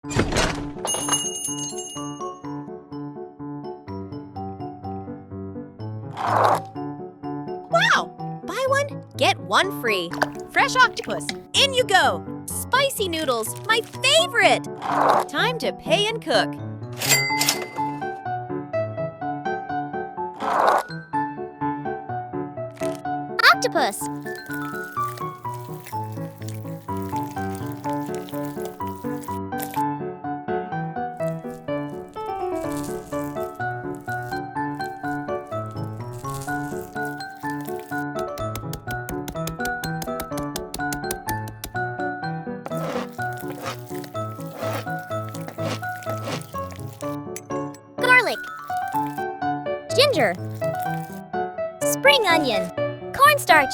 Wow! Buy one, get one free. Fresh octopus, in you go! Spicy noodles, my favorite! Time to pay and cook. Octopus. Garlic. Ginger. Spring onion. Cornstarch.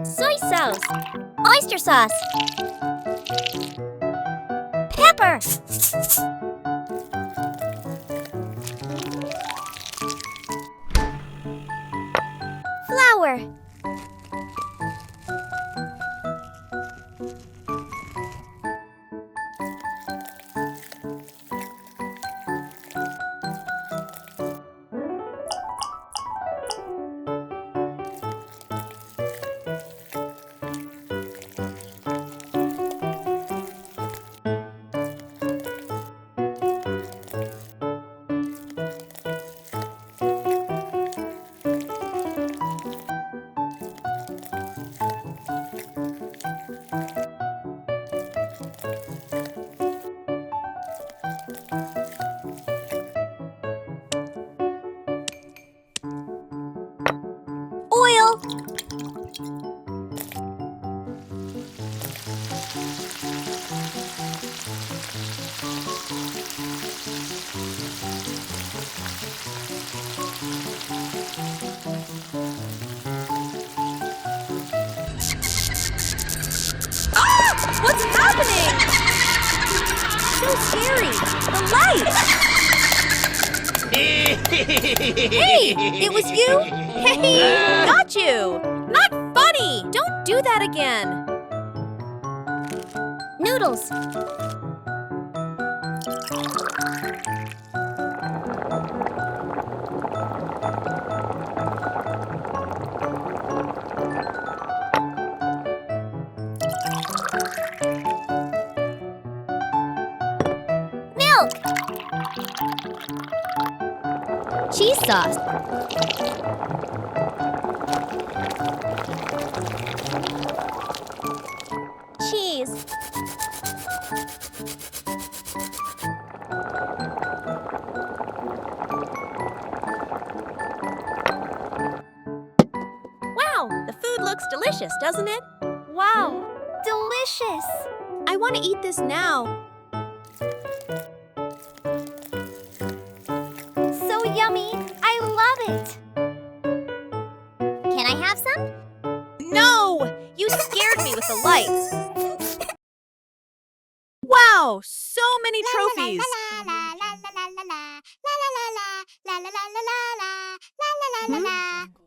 Soy sauce. Oyster sauce. Pepper. Flour. Oil. Ah! What's happening? So scary! The light! Hey! It was you? Hey! Got you! Not funny! Don't do that again! Noodles. Milk. Cheese sauce. Cheese. Wow! The food looks delicious, doesn't it? Wow, delicious. I want to eat this now. So yummy. I love it. Can I have some? No! You scared me with the lights. Wow! So many trophies!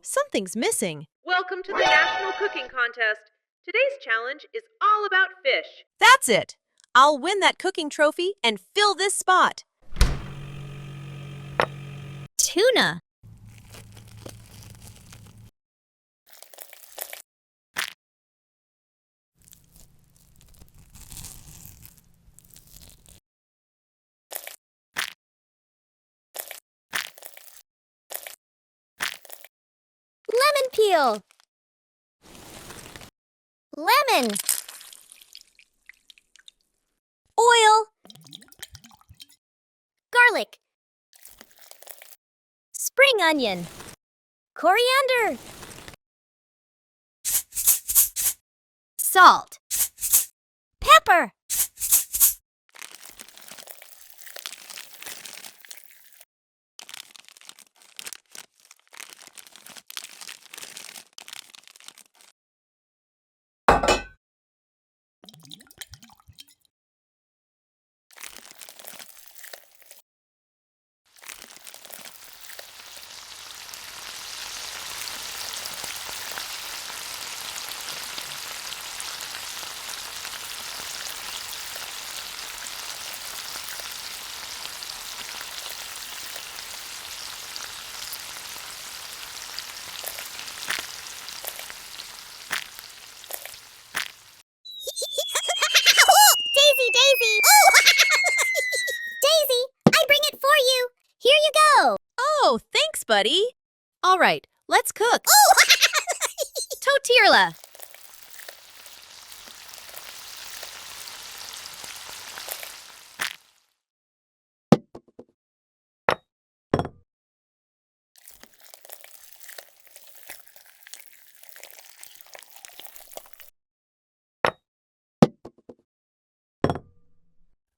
Something's missing. Welcome to the National Cooking Contest. Today's challenge is all about fish. That's it! I'll win that cooking trophy and fill this spot. Tuna. Lemon peel. Lemon. Oil. Garlic. Spring onion. Coriander. Salt. Pepper. buddy. All right, let's cook. Tortilla.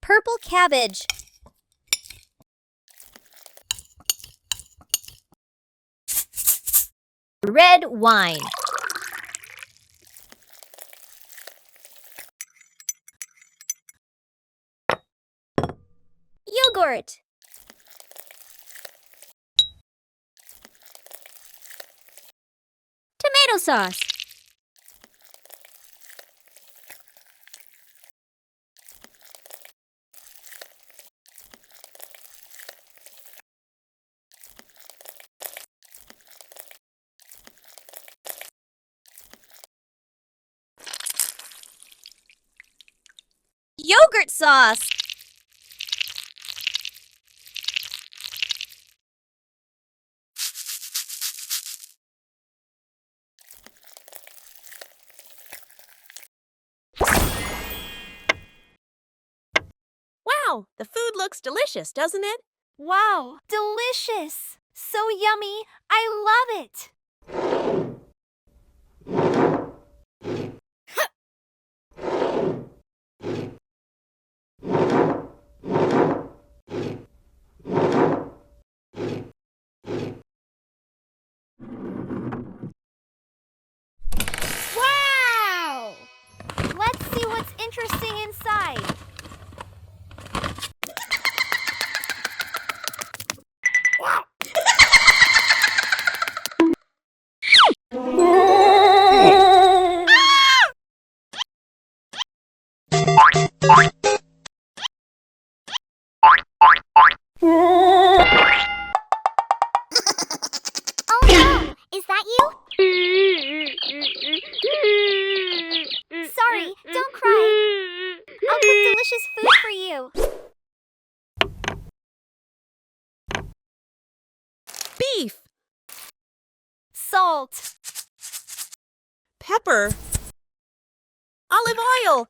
Purple cabbage. Red wine. Yogurt. Tomato sauce. Yogurt sauce. Wow, the food looks delicious, doesn't it? Wow, delicious! So yummy! I love it! Wow! Let's see what's interesting inside. Oh no! Is that you? Sorry, don't cry. I'll cook delicious food for you. Beef. Salt. Pepper. Olive oil.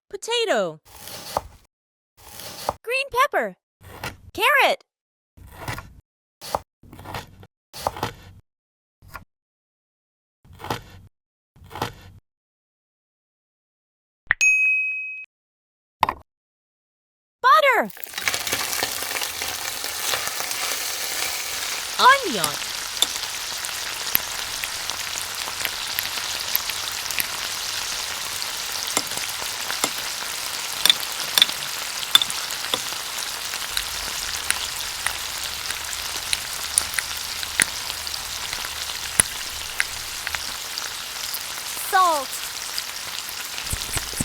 Potato. Green pepper. Carrot. Butter. Onion. Salt.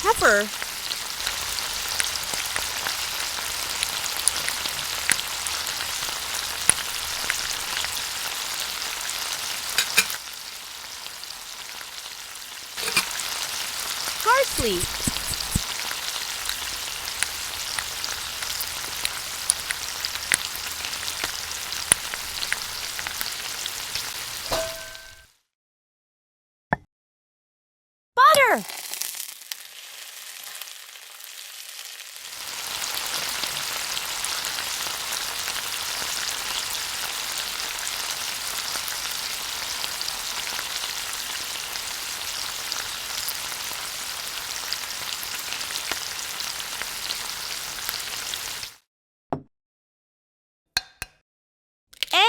Pepper. Parsley. Butter.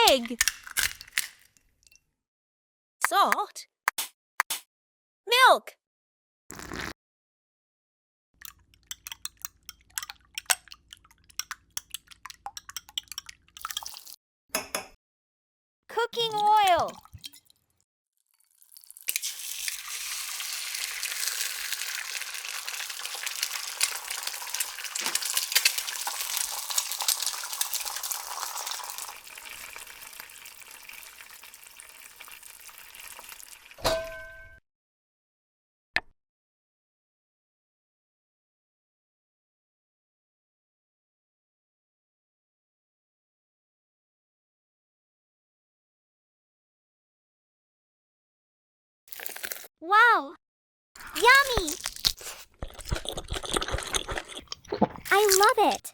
Egg. Salt. Milk. Cooking oil. Wow! Yummy! I love it!